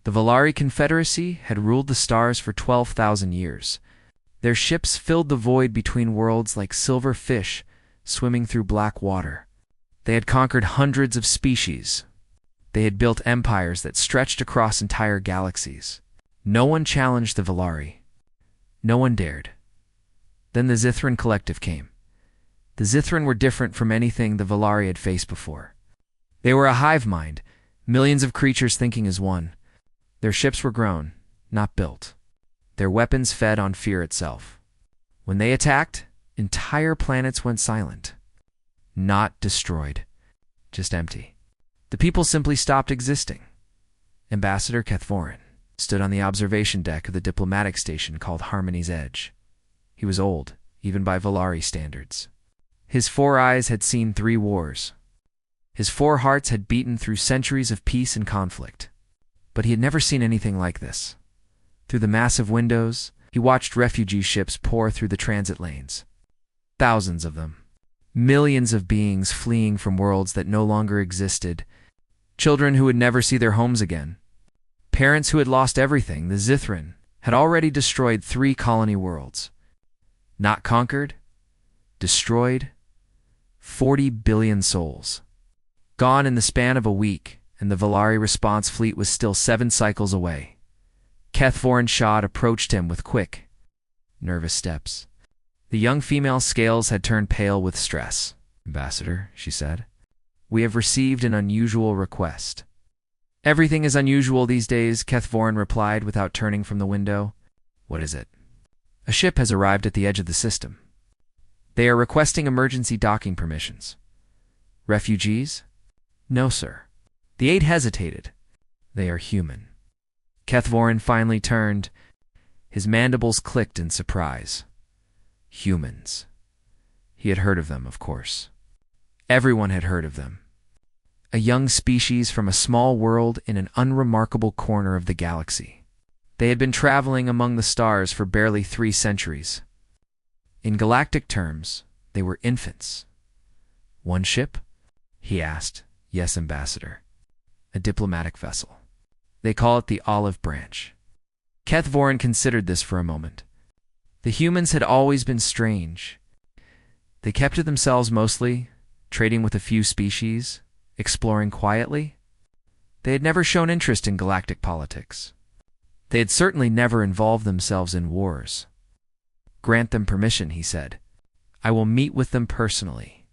The Valari Confederacy had ruled the stars for 12,000 years. Their ships filled the void between worlds like silver fish swimming through black water. They had conquered hundreds of species. They had built empires that stretched across entire galaxies. No one challenged the Valari. No one dared. Then the Zithran Collective came. The Zithran were different from anything the Valari had faced before. They were a hive mind, millions of creatures thinking as one. Their ships were grown, not built. Their weapons fed on fear itself. When they attacked, entire planets went silent. Not destroyed, just empty. The people simply stopped existing. Ambassador Kethvorin stood on the observation deck of the diplomatic station called Harmony's Edge. He was old, even by Valari standards. His 4 eyes had seen 3 wars. His 4 hearts had beaten through centuries of peace and conflict. But he had never seen anything like this. Through the massive windows, he watched refugee ships pour through the transit lanes. Thousands of them. Millions of beings fleeing from worlds that no longer existed. Children who would never see their homes again. Parents who had lost everything. The Zithran had already destroyed 3 colony worlds. Not conquered, destroyed, 40 billion souls. Gone in the span of a week, and the Valari response fleet was still 7 cycles away. Kethvorin Shad approached him with quick, nervous steps. The young female's scales had turned pale with stress. "Ambassador," she said, "we have received an unusual request." "Everything is unusual these days," Kethvorin replied without turning from the window. "What is it?" "A ship has arrived at the edge of the system. They are requesting emergency docking permissions." "Refugees?" "No, sir." The 8 hesitated. "They are human." Kethvorin finally turned. His mandibles clicked in surprise. Humans. He had heard of them, of course. Everyone had heard of them. A young species from a small world in an unremarkable corner of the galaxy. They had been traveling among the stars for barely 3 centuries. In galactic terms, they were infants. "One ship?" he asked. "Yes, Ambassador. A diplomatic vessel. They call it the Olive Branch." Kethvorin considered this for a moment. The humans had always been strange. They kept to themselves mostly, trading with a few species, exploring quietly. They had never shown interest in galactic politics. They had certainly never involved themselves in wars. "Grant them permission," he said. "I will meet with them personally."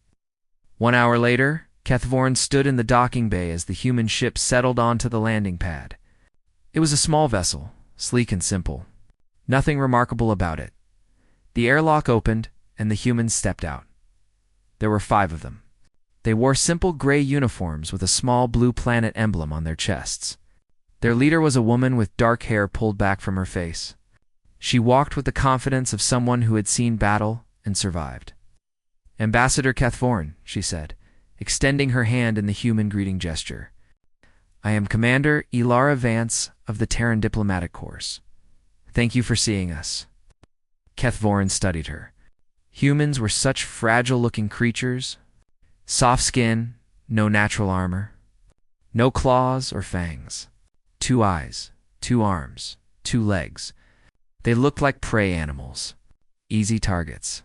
1 hour later, Kethvorin stood in the docking bay as the human ship settled onto the landing pad. It was a small vessel, sleek and simple. Nothing remarkable about it. The airlock opened, and the humans stepped out. There were 5 of them. They wore simple gray uniforms with a small blue planet emblem on their chests. Their leader was a woman with dark hair pulled back from her face. She walked with the confidence of someone who had seen battle and survived. "Ambassador Kethvorin," she said, extending her hand in the human greeting gesture. "I am Commander Ilara Vance of the Terran Diplomatic Corps. Thank you for seeing us." Kethvorin studied her. Humans were such fragile-looking creatures. Soft skin, no natural armor. No claws or fangs. 2 eyes, 2 arms, 2 legs. They looked like prey animals. Easy targets.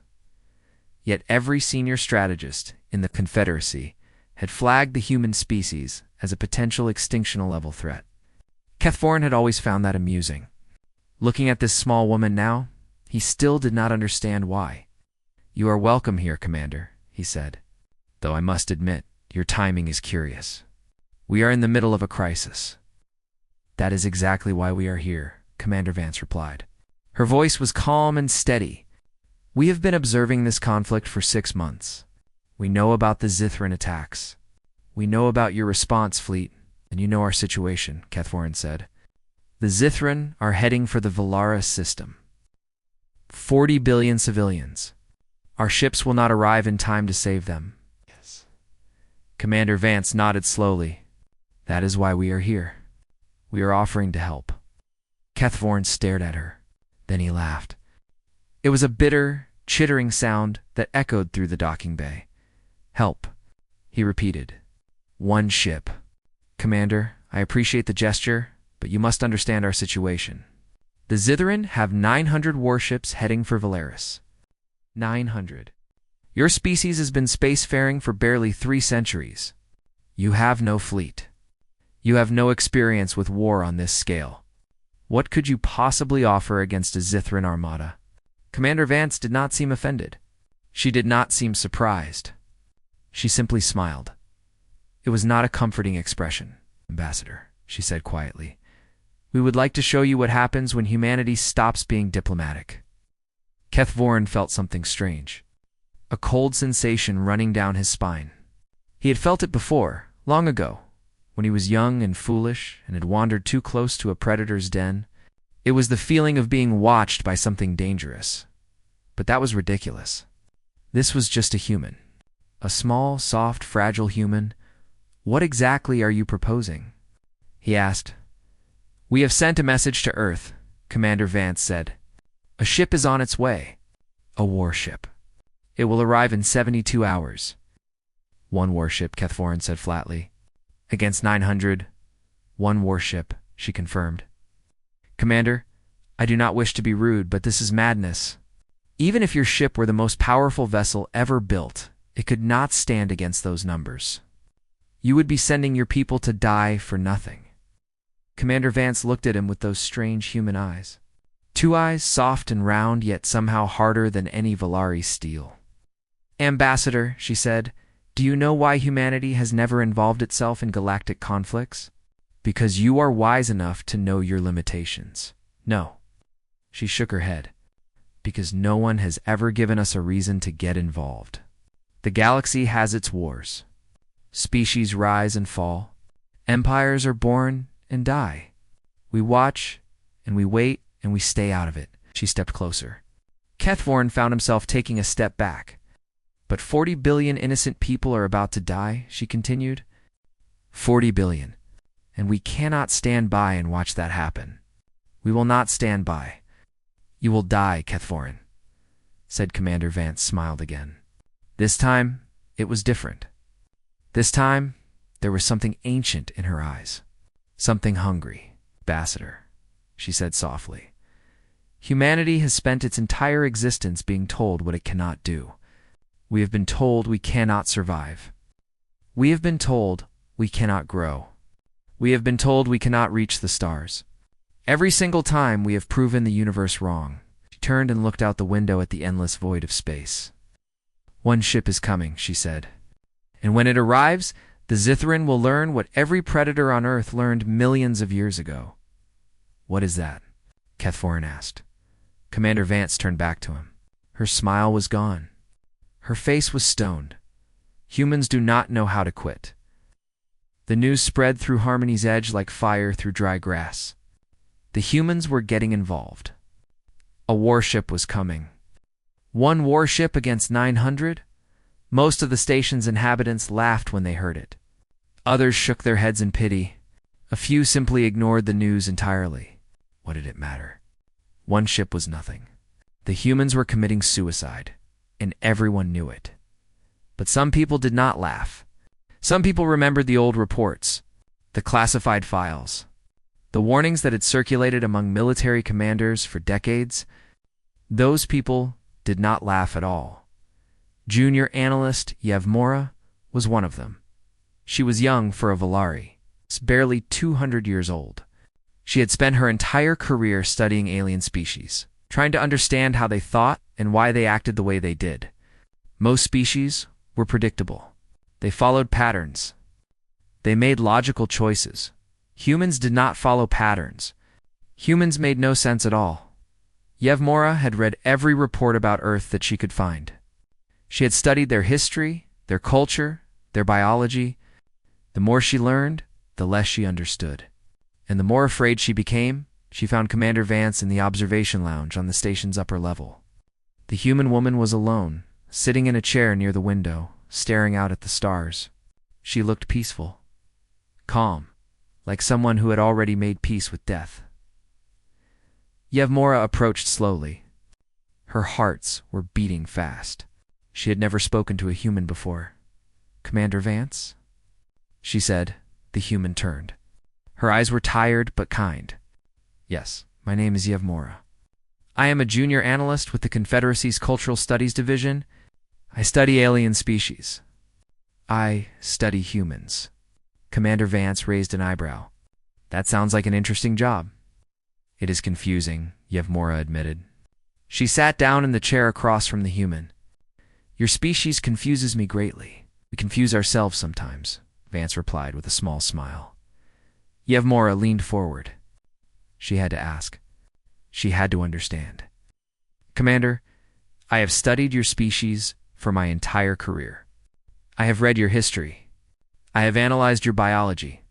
Yet every senior strategist in the Confederacy had flagged the human species as a potential extinction-level threat. Kethvorin had always found that amusing. Looking at this small woman now, he still did not understand why. "You are welcome here, Commander," he said. "Though I must admit, your timing is curious. We are in the middle of a crisis." "That is exactly why we are here," Commander Vance replied. Her voice was calm and steady. "We have been observing this conflict for 6 months. We know about the Zithran attacks. We know about your response fleet, and you know our situation," Kethvorin said. "The Zithran are heading for the Valara system. 40 billion civilians. Our ships will not arrive in time to save them." "Yes." Commander Vance nodded slowly. "That is why we are here. We are offering to help." Kethvorin stared at her. Then he laughed. It was a bitter, chittering sound that echoed through the docking bay. "Help," he repeated. "One ship. Commander, I appreciate the gesture, but you must understand our situation. The Zithran have 900 warships heading for Valeris. 900. Your species has been spacefaring for barely 3 centuries. You have no fleet. You have no experience with war on this scale. What could you possibly offer against a Zithran armada? Commander Vance did not seem offended. She did not seem surprised. She simply smiled. It was not a comforting expression. Ambassador, she said quietly, we would like to show you what happens when humanity stops being diplomatic. Keth Voren felt something strange. A cold sensation running down his spine. He had felt it before, long ago, when he was young and foolish and had wandered too close to a predator's den. It was the feeling of being watched by something dangerous. But that was ridiculous. This was just a human. A small, soft, fragile human. What exactly are you proposing? He asked. We have sent a message to Earth, Commander Vance said. A ship is on its way. A warship. It will arrive in 72 hours. 1 warship, Keth Voren said flatly. Against 900, 1 warship, she confirmed. Commander, I do not wish to be rude, but this is madness. Even if your ship were the most powerful vessel ever built, it could not stand against those numbers. You would be sending your people to die for nothing. Commander Vance looked at him with those strange human eyes. 2 eyes, soft and round, yet somehow harder than any Valari steel. Ambassador, she said, do you know why humanity has never involved itself in galactic conflicts? Because you are wise enough to know your limitations. No. She shook her head. Because no one has ever given us a reason to get involved. The galaxy has its wars. Species rise and fall. Empires are born and die. We watch, and we wait, and we stay out of it. She stepped closer. Keth Voren found himself taking a step back. But 40 billion innocent people are about to die, she continued. 40 billion. And we cannot stand by and watch that happen. We will not stand by. You will die, Keth Voren, said Commander Vance, smiled again. This time, it was different. This time, there was something ancient in her eyes. Something hungry. Ambassador, she said softly. Humanity has spent its entire existence being told what it cannot do. We have been told we cannot survive. We have been told we cannot grow. We have been told we cannot reach the stars. Every single time we have proven the universe wrong. She turned and looked out the window at the endless void of space. 1 ship is coming, she said. And when it arrives, the Zithran will learn what every predator on Earth learned millions of years ago. What is that? Keth Voren asked. Commander Vance turned back to him. Her smile was gone. Her face was stoned. Humans do not know how to quit. The news spread through Harmony's Edge like fire through dry grass. The humans were getting involved. A warship was coming. 1 warship against 900? Most of the station's inhabitants laughed when they heard it. Others shook their heads in pity. A few simply ignored the news entirely. What did it matter? 1 ship was nothing. The humans were committing suicide, and everyone knew it. But some people did not laugh. Some people remembered the old reports, the classified files, the warnings that had circulated among military commanders for decades. Those people did not laugh at all. Junior analyst Yevmora was one of them. She was young for a Valari, barely 200 years old. She had spent her entire career studying alien species, trying to understand how they thought and why they acted the way they did. Most species were predictable. They followed patterns. They made logical choices. Humans did not follow patterns. Humans made no sense at all. Yevmora had read every report about Earth that she could find. She had studied their history, their culture, their biology. The more she learned, the less she understood. And the more afraid she became, she found Commander Vance in the observation lounge on the station's upper level. The human woman was alone, sitting in a chair near the window, staring out at the stars. She looked peaceful, calm, like someone who had already made peace with death. Yevmora approached slowly. Her hearts were beating fast. She had never spoken to a human before. Commander Vance? She said. The human turned. Her eyes were tired but kind. Yes, my name is Yevmora. I am a junior analyst with the Confederacy's Cultural Studies Division. I study alien species. I study humans. Commander Vance raised an eyebrow. That sounds like an interesting job. It is confusing, Yevmora admitted. She sat down in the chair across from the human. Your species confuses me greatly. We confuse ourselves sometimes, Vance replied with a small smile. Yevmora leaned forward. She had to ask. She had to understand. Commander, I have studied your species for my entire career. I have read your history. I have analyzed your biology.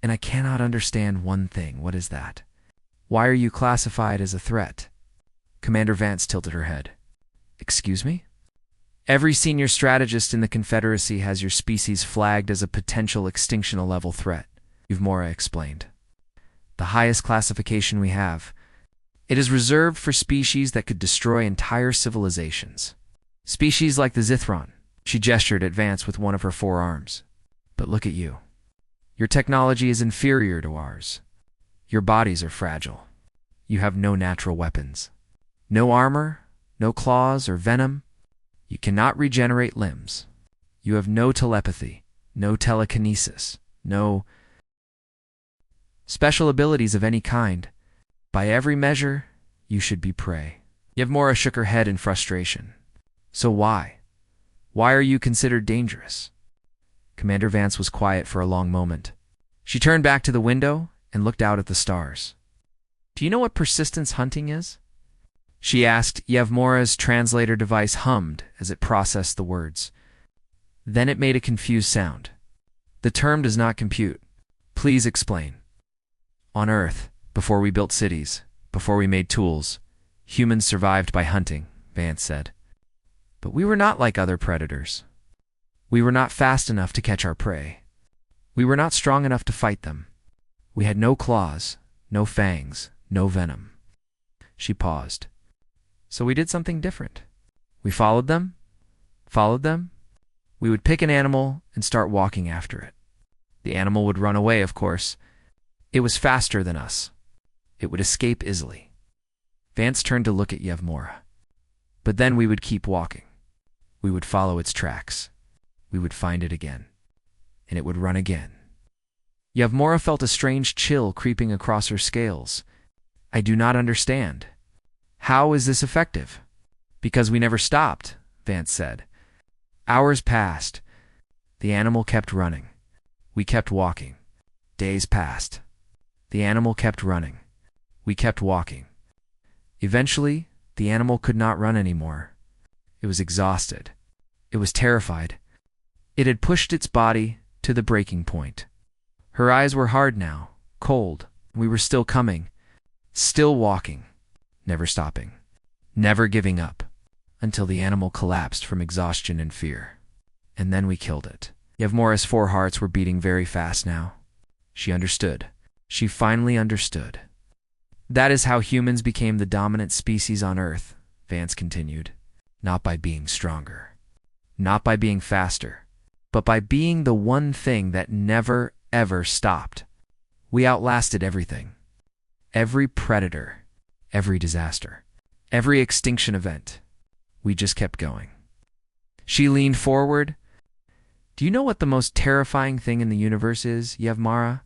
And I cannot understand one thing. What is that? Why are you classified as a threat? Commander Vance tilted her head. Excuse me? Every senior strategist in the Confederacy has your species flagged as a potential extinction-level threat, Yevmora explained. The highest classification we have. It is reserved for species that could destroy entire civilizations. Species like the Zithron. She gestured at Vance with one of her forearms. But look at you. Your technology is inferior to ours. Your bodies are fragile. You have no natural weapons. No armor, no claws or venom. You cannot regenerate limbs. You have no telepathy, no telekinesis, no special abilities of any kind. By every measure, you should be prey. Yevmora shook her head in frustration. So why? Why are you considered dangerous? Commander Vance was quiet for a long moment. She turned back to the window and looked out at the stars. Do you know what persistence hunting is? She asked. Yevmora's translator device hummed as it processed the words. Then it made a confused sound. The term does not compute. Please explain. On Earth, before we built cities, before we made tools, humans survived by hunting, Vance said. But we were not like other predators. We were not fast enough to catch our prey. We were not strong enough to fight them. We had no claws, no fangs, no venom. She paused. So we did something different. We followed them. We would pick an animal and start walking after it. The animal would run away, of course. It was faster than us. It would escape easily. Vance turned to look at Yevmora. But then we would keep walking. We would follow its tracks. We would find it again. And it would run again. Yevmora felt a strange chill creeping across her scales. I do not understand. How is this effective? Because we never stopped, Vance said. Hours passed. The animal kept running. We kept walking. Days passed. The animal kept running. We kept walking. Eventually, the animal could not run anymore. It was exhausted. It was terrified. It had pushed its body to the breaking point. Her eyes were hard now, cold. We were still coming, still walking, never stopping, never giving up, until the animal collapsed from exhaustion and fear. And then we killed it. Yevmora's 4 hearts were beating very fast now. She understood. She finally understood. That is how humans became the dominant species on Earth, Vance continued. Not by being stronger. Not by being faster. But by being the one thing that never, ever stopped. We outlasted everything. Every predator. Every disaster. Every extinction event. We just kept going. She leaned forward. Do you know what the most terrifying thing in the universe is, Yevmora?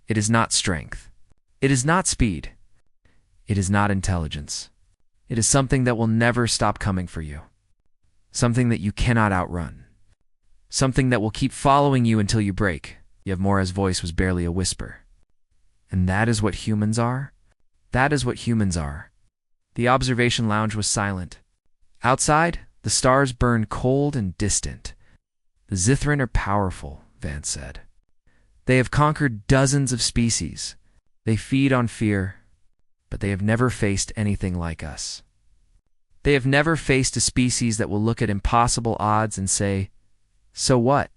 It is not strength. It is not speed. It is not intelligence. It is something that will never stop coming for you. Something that you cannot outrun. Something that will keep following you until you break. Yevmora's voice was barely a whisper. And that is what humans are? That is what humans are. The observation lounge was silent. Outside, the stars burned cold and distant. The Zithran are powerful, Vance said. They have conquered dozens of species. They feed on fear, but they have never faced anything like us. They have never faced a species that will look at impossible odds and say, so what?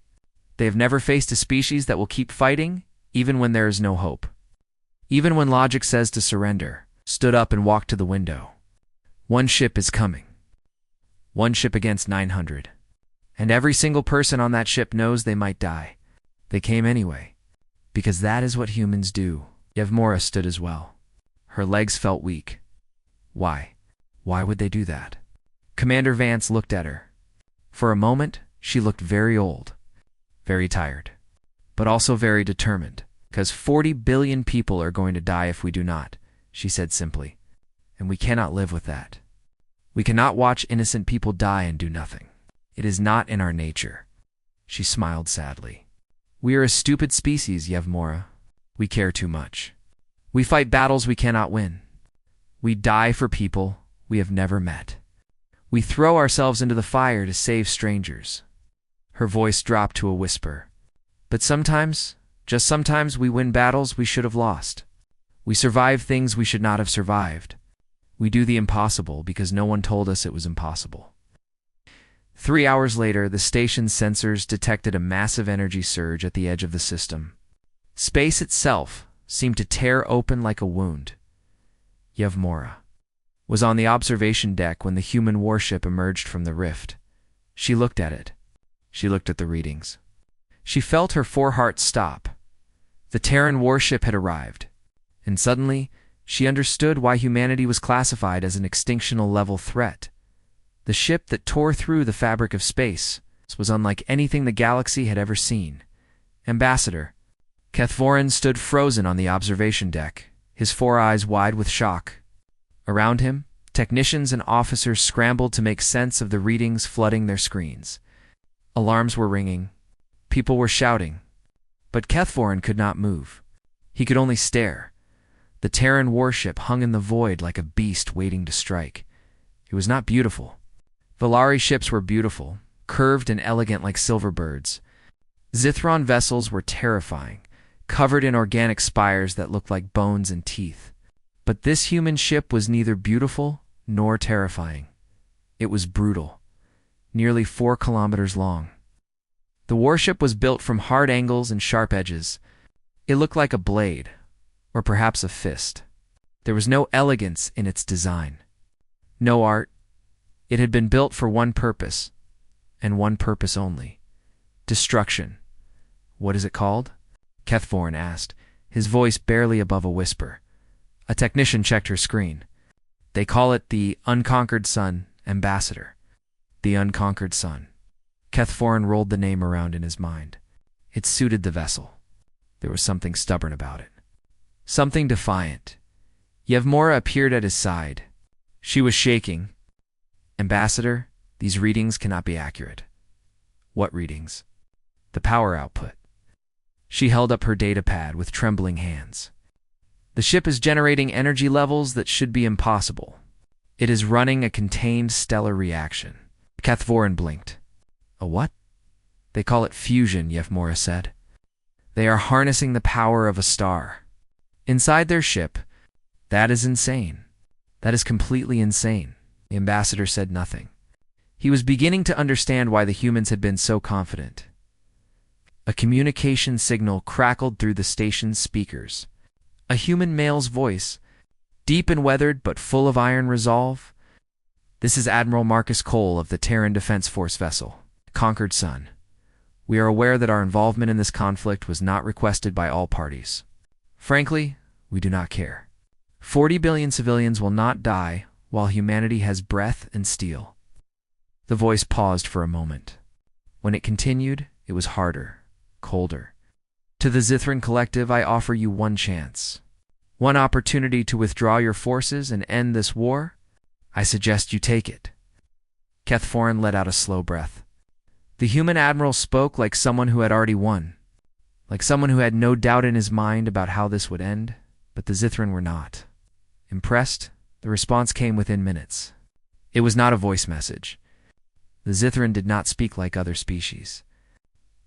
They have never faced a species that will keep fighting, even when there is no hope. Even when logic says to surrender, stood up and walked to the window. One ship is coming. One ship against 900. And every single person on that ship knows they might die. They came anyway. Because that is what humans do. Yevmora stood as well. Her legs felt weak. Why? Why would they do that? Commander Vance looked at her. For a moment, she looked very old, very tired, but also very determined. Because 40 billion people are going to die if we do not, she said simply. And we cannot live with that. We cannot watch innocent people die and do nothing. It is not in our nature. She smiled sadly. We are a stupid species, Yevmora. We care too much. We fight battles we cannot win. We die for people we have never met. We throw ourselves into the fire to save strangers. Her voice dropped to a whisper. But sometimes, just sometimes, we win battles we should have lost. We survive things we should not have survived. We do the impossible because no one told us it was impossible. 3 hours later, the station's sensors detected a massive energy surge at the edge of the system. Space itself seemed to tear open like a wound. Yevmora was on the observation deck when the human warship emerged from the rift. She looked at it. She looked at the readings. She felt her foreheart stop. The Terran Warship had arrived, and suddenly she understood why humanity was classified as an extinctional-level threat. The ship that tore through the fabric of space was unlike anything the galaxy had ever seen. Ambassador Kethvorin stood frozen on the observation deck, his 4 eyes wide with shock. Around him, technicians and officers scrambled to make sense of the readings flooding their screens. Alarms were ringing. People were shouting. But Kethvorin could not move. He could only stare. The Terran warship hung in the void like a beast waiting to strike. It was not beautiful. Valari ships were beautiful, curved and elegant like silver birds. Zithron vessels were terrifying, covered in organic spires that looked like bones and teeth. But this human ship was neither beautiful nor terrifying. It was brutal, nearly 4 kilometers long. The warship was built from hard angles and sharp edges. It looked like a blade, or perhaps a fist. There was no elegance in its design, no art. It had been built for one purpose, and one purpose only: destruction. What is it called? Kethvorin asked, his voice barely above a whisper. A technician checked her screen. They call it the Unconquered Sun, Ambassador. The Unconquered Sun. Kethvorin rolled the name around in his mind. It suited the vessel. There was something stubborn about it. Something defiant. Yevmora appeared at his side. She was shaking. Ambassador, these readings cannot be accurate. What readings? The power output. She held up her data pad with trembling hands. The ship is generating energy levels that should be impossible. It is running a contained stellar reaction. Kethvorin blinked. A what? They call it fusion, Yevmora said. They are harnessing the power of a star. Inside their ship. That is insane. That is completely insane. The ambassador said nothing. He was beginning to understand why the humans had been so confident. A communication signal crackled through the station's speakers. A human male's voice, deep and weathered but full of iron resolve. This is Admiral Marcus Cole of the Terran Defense Force vessel, Conquered Sun. We are aware that our involvement in this conflict was not requested by all parties. Frankly, we do not care. 40 billion civilians will not die while humanity has breath and steel. The voice paused for a moment. When it continued, it was harder, colder. To the Zithran Collective, I offer you one chance. One opportunity to withdraw your forces and end this war. I suggest you take it. Kethvorin let out a slow breath. The human admiral spoke like someone who had already won, like someone who had no doubt in his mind about how this would end, but the Zithran were not. Impressed, the response came within minutes. It was not a voice message. The Zithran did not speak like other species.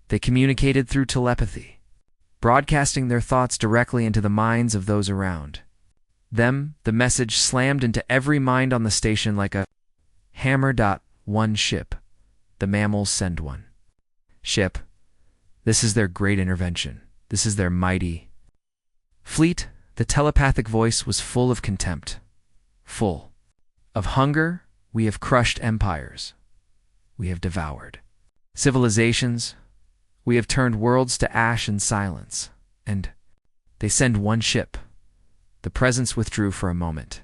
They communicated through telepathy, broadcasting their thoughts directly into the minds of those around. The message slammed into every mind on the station like a hammer. One ship. The mammals send one. Ship. This is their great intervention. This is their mighty fleet. The telepathic voice was full of contempt. Full of hunger. We have crushed empires. We have devoured civilizations. We have turned worlds to ash and silence. and they send one ship. The presence withdrew for a moment.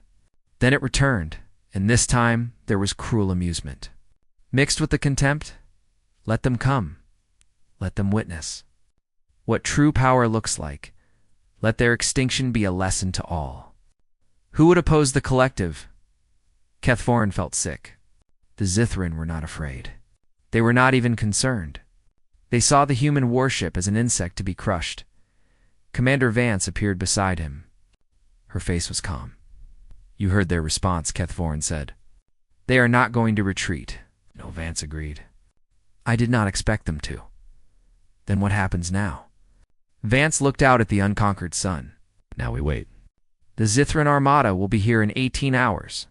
Then it returned, and this time there was cruel amusement. Mixed with the contempt, let them come. Let them witness what true power looks like. Let their extinction be a lesson to all. Who would oppose the collective? Kethvorin felt sick. The Zithrin were not afraid. They were not even concerned. They saw the human warship as an insect to be crushed. Commander Vance appeared beside him. Her face was calm. You heard their response, Kethvorin said. They are not going to retreat. No, Vance agreed. I did not expect them to. Then what happens now? Vance looked out at the unconquered sun. Now we wait. The Zithran armada will be here in 18 hours.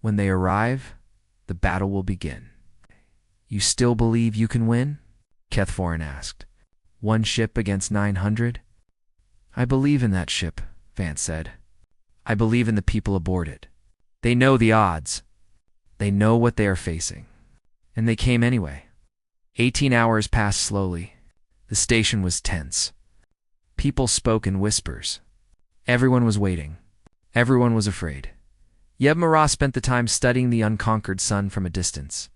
When they arrive, the battle will begin. You still believe you can win? Kethvorin asked. One ship against 900? I believe in that ship, Vance said. I believe in the people aboard it. They know the odds. They know what they are facing. And they came anyway. 18 hours passed slowly. The station was tense. People spoke in whispers. Everyone was waiting. Everyone was afraid. Yevmara spent the time studying the unconquered sun from a distance.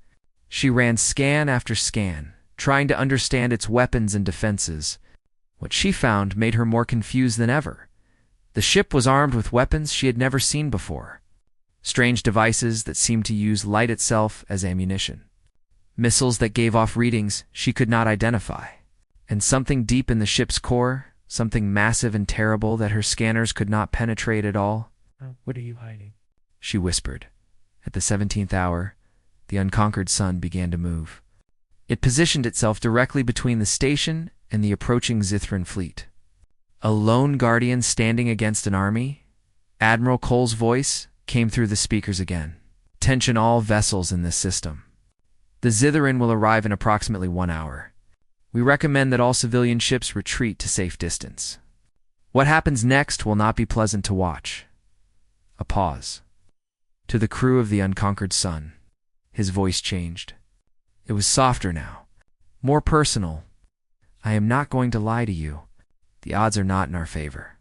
She ran scan after scan, trying to understand its weapons and defenses. What she found made her more confused than ever. The ship was armed with weapons she had never seen before. Strange devices that seemed to use light itself as ammunition. Missiles that gave off readings she could not identify. And something deep in the ship's core, something massive and terrible that her scanners could not penetrate at all. What are you hiding? She whispered. At the 17th hour, the unconquered sun began to move. It positioned itself directly between the station and the approaching Zithran fleet. A lone guardian standing against an army? Admiral Cole's voice came through the speakers again. Attention all vessels in this system. The Zithran will arrive in approximately 1 hour. We recommend that all civilian ships retreat to safe distance. What happens next will not be pleasant to watch. A pause. To the crew of the unconquered sun, his voice changed. It was softer now, more personal. I am not going to lie to you. The odds are not in our favor.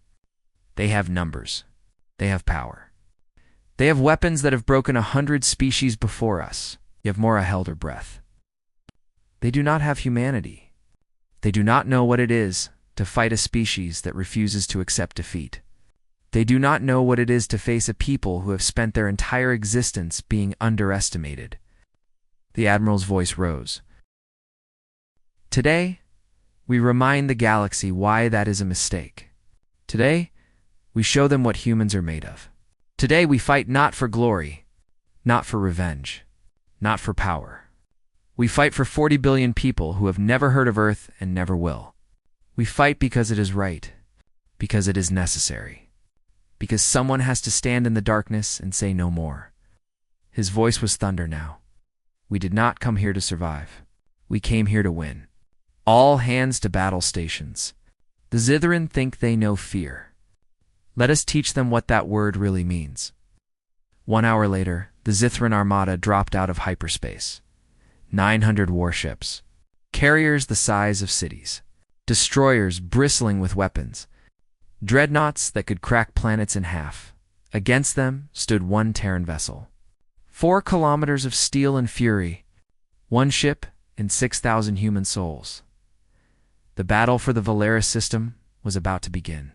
They have numbers. They have power. They have weapons that have broken 100 species before us. Yevmora held her breath. They do not have humanity. They do not know what it is to fight a species that refuses to accept defeat. They do not know what it is to face a people who have spent their entire existence being underestimated. The Admiral's voice rose. Today, we remind the galaxy why that is a mistake. Today, we show them what humans are made of. Today, we fight not for glory, not for revenge, not for power. We fight for 40 billion people who have never heard of Earth and never will. We fight because it is right, because it is necessary, because someone has to stand in the darkness and say no more. His voice was thunder now. We did not come here to survive. We came here to win. All hands to battle stations. The Zithran think they know fear. Let us teach them what that word really means. 1 hour later, the Zithran armada dropped out of hyperspace. 900 warships, carriers the size of cities, destroyers bristling with weapons, dreadnoughts that could crack planets in half. Against them stood one Terran vessel. 4 kilometers of steel and fury, one ship and 6,000 human souls. The battle for the Valaris system was about to begin,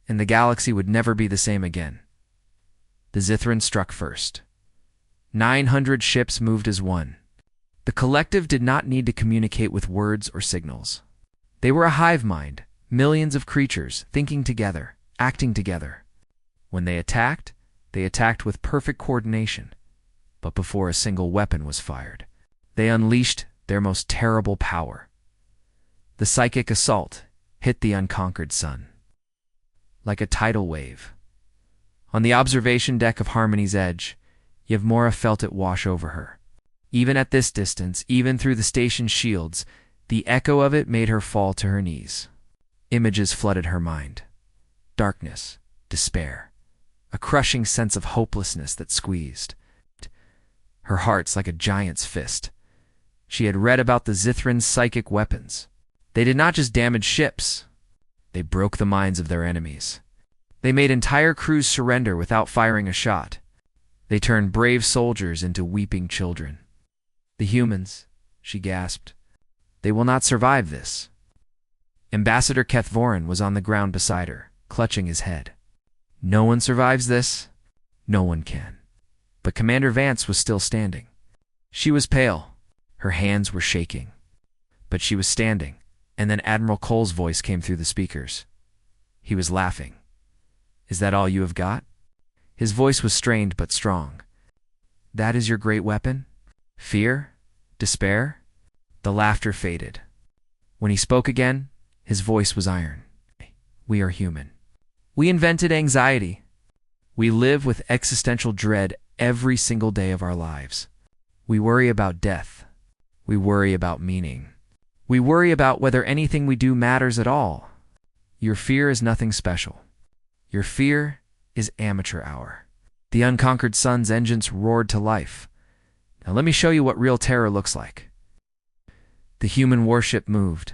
and the galaxy would never be the same again. The Zithran struck first. 900 ships moved as one. The collective did not need to communicate with words or signals. They were a hive mind, millions of creatures thinking together, acting together. When they attacked with perfect coordination. But before a single weapon was fired, they unleashed their most terrible power. The psychic assault hit the unconquered sun. Like a tidal wave. On the observation deck of Harmony's Edge, Yevmora felt it wash over her. Even at this distance, even through the station's shields, the echo of it made her fall to her knees. Images flooded her mind. Darkness, despair, a crushing sense of hopelessness that squeezed. Her heart's like a giant's fist. She had read about the Zithran's psychic weapons. They did not just damage ships. They broke the minds of their enemies. They made entire crews surrender without firing a shot. They turned brave soldiers into weeping children. "The humans," she gasped. "They will not survive this." Ambassador Kethvorin was on the ground beside her, clutching his head. "No one survives this. No one can." But Commander Vance was still standing. She was pale. Her hands were shaking. But she was standing, and then Admiral Cole's voice came through the speakers. He was laughing. "Is that all you have got?" His voice was strained but strong. "That is your great weapon? Fear? Despair?" The laughter faded. When he spoke again, his voice was iron. "We are human. We invented anxiety. We live with existential dread every single day of our lives. We worry about death. We worry about meaning. We worry about whether anything we do matters at all. Your fear is nothing special. Your fear is amateur hour." The unconquered sun's engines roared to life. "Now let me show you what real terror looks like." The human warship moved.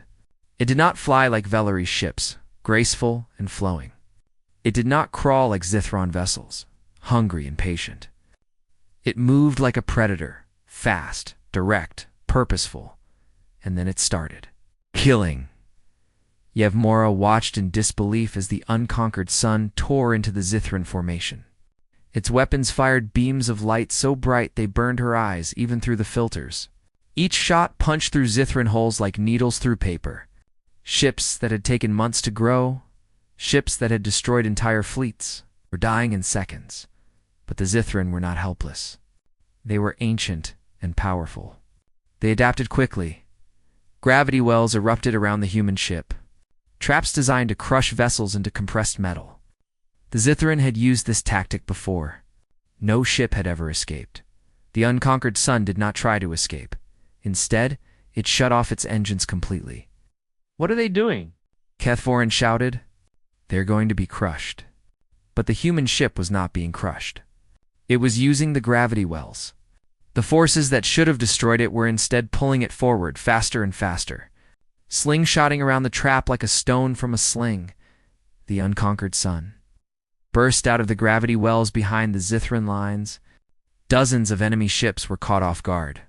It did not fly like Velary's ships, graceful and flowing. It did not crawl like Zithron vessels, hungry and patient. It moved like a predator, fast, direct, purposeful. And then it started. Killing. Yevmora watched in disbelief as the unconquered sun tore into the Zithron formation. Its weapons fired beams of light so bright they burned her eyes even through the filters. Each shot punched through Zithron hulls like needles through paper. Ships that had taken months to grow, ships that had destroyed entire fleets, were dying in seconds. But the Zithron were not helpless. They were ancient and powerful. They adapted quickly. Gravity wells erupted around the human ship, traps designed to crush vessels into compressed metal. The Zithron had used this tactic before. No ship had ever escaped. The unconquered sun did not try to escape. Instead, it shut off its engines completely. "What are they doing?" Kethvorin shouted. "They're going to be crushed." But the human ship was not being crushed. It was using the gravity wells. The forces that should have destroyed it were instead pulling it forward faster and faster, slingshotting around the trap like a stone from a sling. The unconquered sun burst out of the gravity wells behind the Zithron lines. Dozens of enemy ships were caught off guard.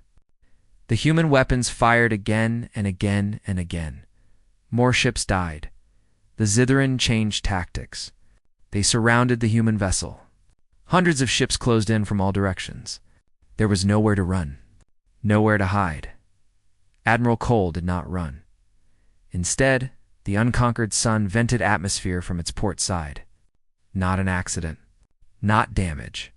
The human weapons fired again and again and again. More ships died. The Zithron changed tactics. They surrounded the human vessel. Hundreds of ships closed in from all directions. There was nowhere to run, nowhere to hide. Admiral Cole did not run. Instead, the unconquered sun vented atmosphere from its port side. Not an accident. Not damage.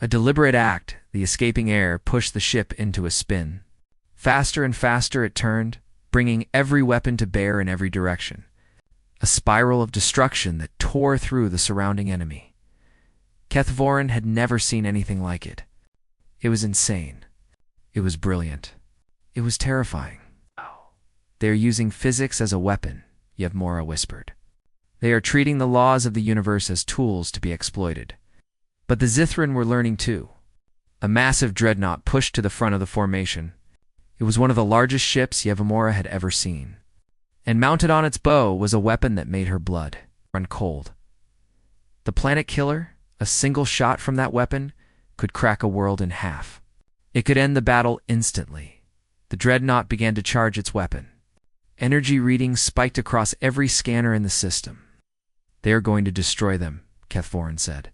A deliberate act, the escaping air pushed the ship into a spin. Faster and faster it turned, bringing every weapon to bear in every direction. A spiral of destruction that tore through the surrounding enemy. Kethvorin had never seen anything like it. It was insane. It was brilliant. It was terrifying. "They are using physics as a weapon," Yevmora whispered. "They are treating the laws of the universe as tools to be exploited." But the Zithron were learning too. A massive dreadnought pushed to the front of the formation. It was one of the largest ships Yevmora had ever seen. And mounted on its bow was a weapon that made her blood run cold. The Planet Killer, a single shot from that weapon, could crack a world in half. It could end the battle instantly. The dreadnought began to charge its weapon. Energy readings spiked across every scanner in the system. "They are going to destroy them," Kethvorin said.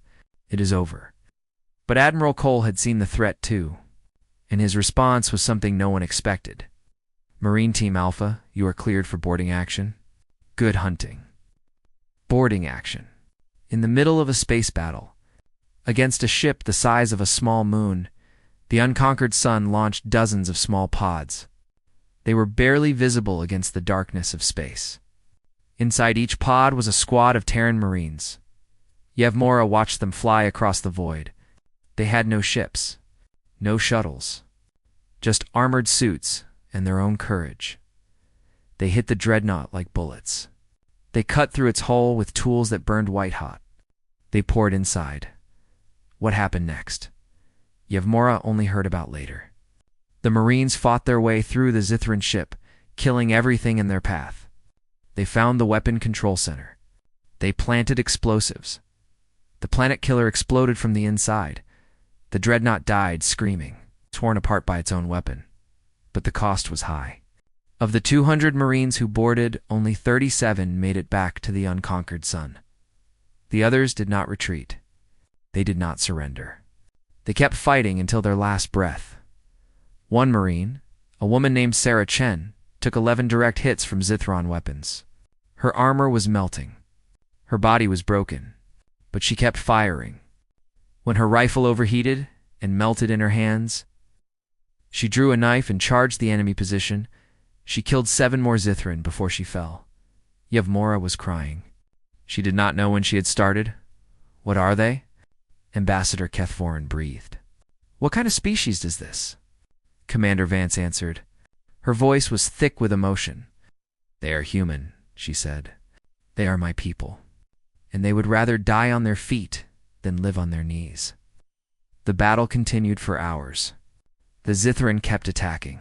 "It is over." But Admiral Cole had seen the threat too, and his response was something no one expected. "Marine Team Alpha, you are cleared for boarding action." Good hunting. Boarding action. In the middle of a space battle, against a ship the size of a small moon, the unconquered sun launched dozens of small pods. They were barely visible against the darkness of space. Inside each pod was a squad of Terran Marines. Yevmora watched them fly across the void. They had no ships, no shuttles, just armored suits and their own courage. They hit the dreadnought like bullets. They cut through its hull with tools that burned white-hot. They poured inside. What happened next? Yevmora only heard about later. The Marines fought their way through the Zithron ship, killing everything in their path. They found the weapon control center. They planted explosives. The planet killer exploded from the inside. The dreadnought died screaming, torn apart by its own weapon. But the cost was high. Of the 200 Marines who boarded, only 37 made it back to the unconquered sun. The others did not retreat. They did not surrender. They kept fighting until their last breath. One Marine, a woman named Sarah Chen, took 11 direct hits from Zithron weapons. Her armor was melting. Her body was broken, but she kept firing. When her rifle overheated and melted in her hands, she drew a knife and charged the enemy position. She killed 7 more Zithron before she fell. Yevmora was crying. She did not know when she had started. What are they? Ambassador Kethvorin breathed. What kind of species is this? Commander Vance answered. Her voice was thick with emotion. They are human, she said. They are my people, and they would rather die on their feet than live on their knees. The battle continued for hours. The Zithron kept attacking.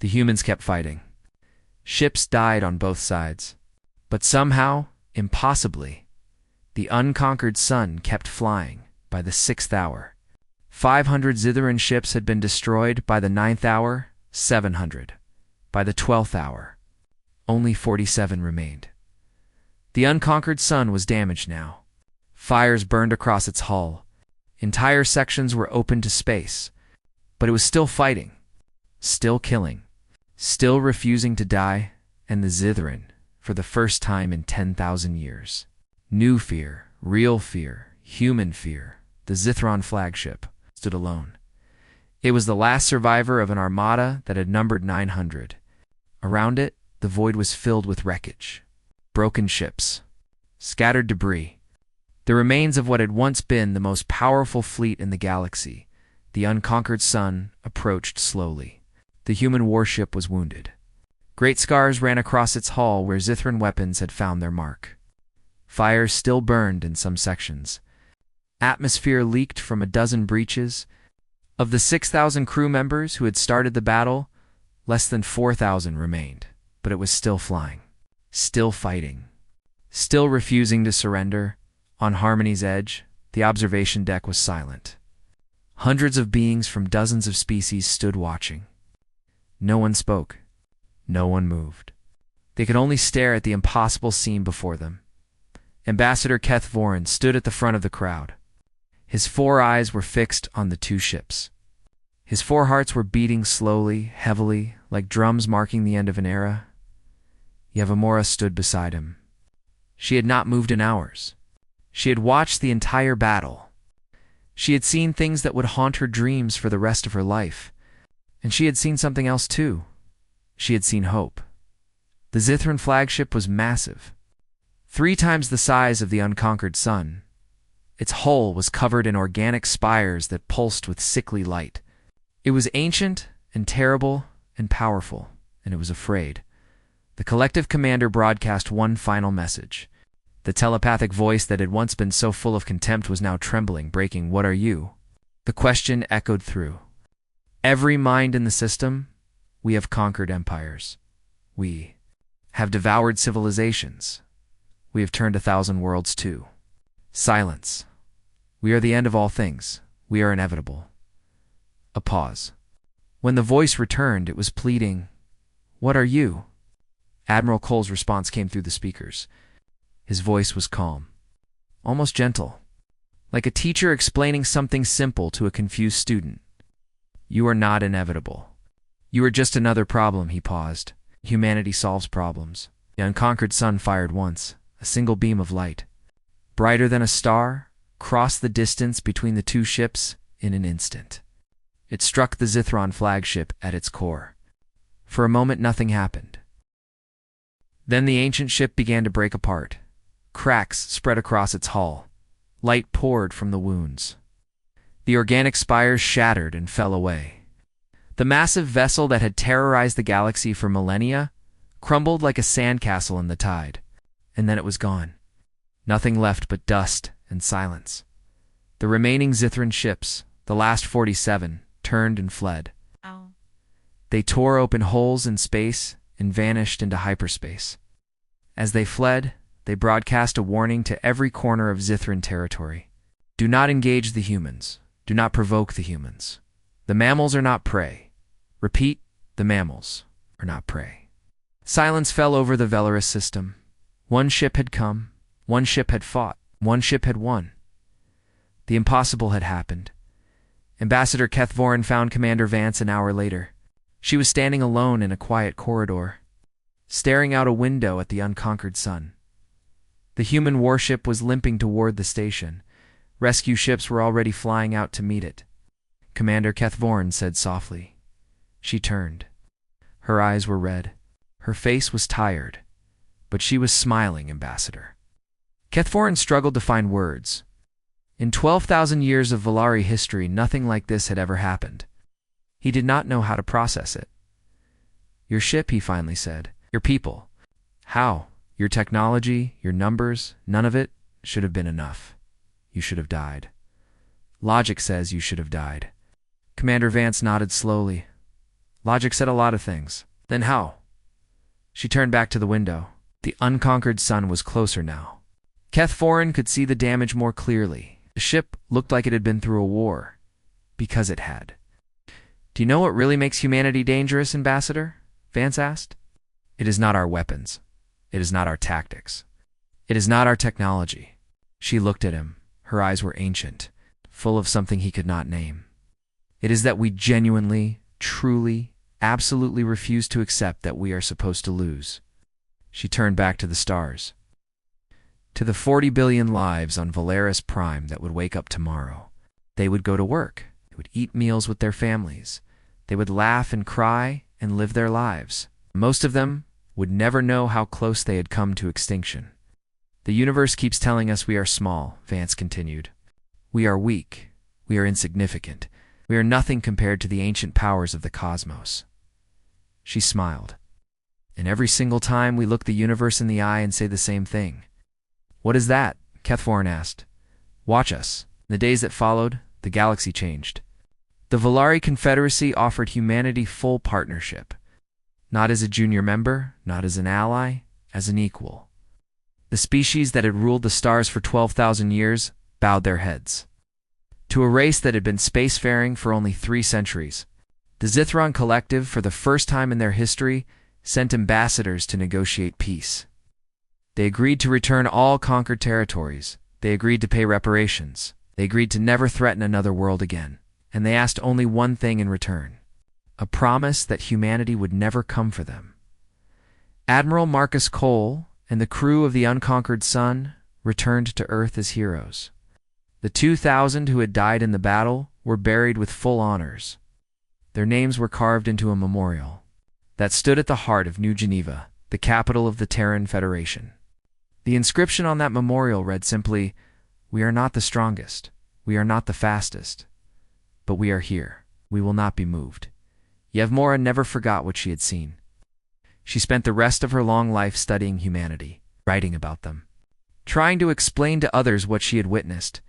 The humans kept fighting. Ships died on both sides. But somehow, impossibly, the unconquered sun kept flying by the 6th hour. 500 Zithron ships had been destroyed by the 9th hour, 700. By the 12th hour, only 47 remained. The unconquered sun was damaged now. Fires burned across its hull. Entire sections were open to space. But it was still fighting, still killing, still refusing to die, and the Zithron, for the first time in 10,000 years. New fear, real fear, human fear, the Zithron flagship, stood alone. It was the last survivor of an armada that had numbered 900. Around it, the void was filled with wreckage, broken ships, scattered debris, the remains of what had once been the most powerful fleet in the galaxy. The unconquered sun approached slowly. The human warship was wounded. Great scars ran across its hull where Zithron weapons had found their mark. Fires still burned in some sections. Atmosphere leaked from a dozen breaches. Of the 6,000 crew members who had started the battle, less than 4,000 remained, but it was still flying, still fighting, still refusing to surrender. On Harmony's edge, the observation deck was silent. Hundreds of beings from dozens of species stood watching. No one spoke. No one moved. They could only stare at the impossible scene before them. Ambassador Kethvorin stood at the front of the crowd. His 4 eyes were fixed on the 2 ships. His 4 hearts were beating slowly, heavily, like drums marking the end of an era. Yevmora stood beside him. She had not moved in hours. She had watched the entire battle. She had seen things that would haunt her dreams for the rest of her life. And she had seen something else too. She had seen hope. The Zithron flagship was massive, 3 times the size of the unconquered sun. Its hull was covered in organic spires that pulsed with sickly light. It was ancient and terrible and powerful, and it was afraid. The collective commander broadcast one final message. The telepathic voice that had once been so full of contempt was now trembling, breaking, "What are you?" The question echoed through every mind in the system. We have conquered empires. We have devoured civilizations. We have turned 1,000 worlds too. Silence. We are the end of all things. We are inevitable. A pause. When the voice returned, it was pleading, "What are you?" Admiral Cole's response came through the speakers. His voice was calm, almost gentle, like a teacher explaining something simple to a confused student. "You are not inevitable. You are just another problem." He paused. "Humanity solves problems." The unconquered sun fired once. A single beam of light, brighter than a star, crossed the distance between the 2 ships in an instant. It struck the Zithron flagship at its core. For a moment, nothing happened. Then the ancient ship began to break apart. Cracks spread across its hull. Light poured from the wounds. The organic spires shattered and fell away. The massive vessel that had terrorized the galaxy for millennia crumbled like a sandcastle in the tide, and then it was gone. Nothing left but dust and silence. The remaining Zithron ships, the last 47, turned and fled. They tore open holes in space and vanished into hyperspace. As they fled, they broadcast a warning to every corner of Zithran territory. Do not engage the humans. Do not provoke the humans. The mammals are not prey. Repeat, the mammals are not prey. Silence fell over the Velaris system. One ship had come. One ship had fought. One ship had won. The impossible had happened. Ambassador Kethvorin found Commander Vance an hour later. She was standing alone in a quiet corridor, staring out a window at the unconquered sun. The human warship was limping toward the station. Rescue ships were already flying out to meet it. Commander Kethvorin said softly. She turned. Her eyes were red. Her face was tired, but she was smiling, Ambassador. Kethvorin struggled to find words. In 12,000 years of Valari history, nothing like this had ever happened. He did not know how to process it. Your ship, he finally said. Your people. How? Your technology, your numbers, none of it should have been enough. You should have died. Logic says you should have died. Commander Vance nodded slowly. Logic said a lot of things. Then how? She turned back to the window. The unconquered sun was closer now. Kethvorin could see the damage more clearly. The ship looked like it had been through a war. Because it had. Do you know what really makes humanity dangerous, Ambassador? Vance asked. It is not our weapons. It is not our tactics. It is not our technology. She looked at him. Her eyes were ancient, full of something he could not name. It is that we genuinely, truly, absolutely refuse to accept that we are supposed to lose. She turned back to the stars. To the 40 billion lives on Valaris Prime that would wake up tomorrow. They would go to work. They would eat meals with their families. They would laugh and cry and live their lives. Most of them would never know how close they had come to extinction. The universe keeps telling us we are small, Vance continued. We are weak. We are insignificant. We are nothing compared to the ancient powers of the cosmos. She smiled. And every single time we look the universe in the eye and say the same thing. What is that? Kethvorin asked. Watch us. In the days that followed, the galaxy changed. The Valari Confederacy offered humanity full partnership. Not as a junior member, not as an ally, as an equal. The species that had ruled the stars for 12,000 years bowed their heads. To a race that had been spacefaring for only 3 centuries, the Zithron Collective, for the first time in their history, sent ambassadors to negotiate peace. They agreed to return all conquered territories. They agreed to pay reparations. They agreed to never threaten another world again. And they asked only one thing in return. A promise that humanity would never come for them. Admiral Marcus Cole and the crew of the Unconquered Sun returned to Earth as heroes. The 2,000 who had died in the battle were buried with full honors. Their names were carved into a memorial that stood at the heart of New Geneva, the capital of the Terran Federation. The inscription on that memorial read simply, "We are not the strongest. We are not the fastest. But we are here. We will not be moved." Yevmora never forgot what she had seen. She spent the rest of her long life studying humanity, writing about them, trying to explain to others what she had witnessed.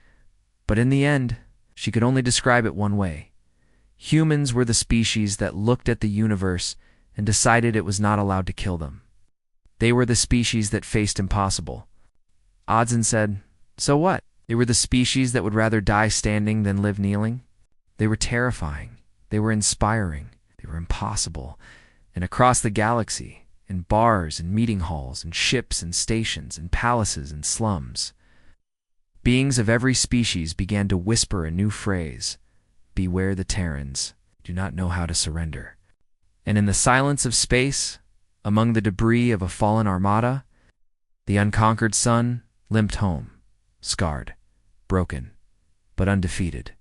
But in the end, she could only describe it one way. Humans were the species that looked at the universe and decided it was not allowed to kill them. They were the species that faced impossible. Odds said, so what? They were the species that would rather die standing than live kneeling. They were terrifying. They were inspiring. They were impossible. And across the galaxy, in bars and meeting halls and ships and stations and palaces and slums, beings of every species began to whisper a new phrase, "Beware the Terrans, do not know how to surrender." And in the silence of space, among the debris of a fallen armada, the unconquered sun limped home, scarred, broken, but undefeated.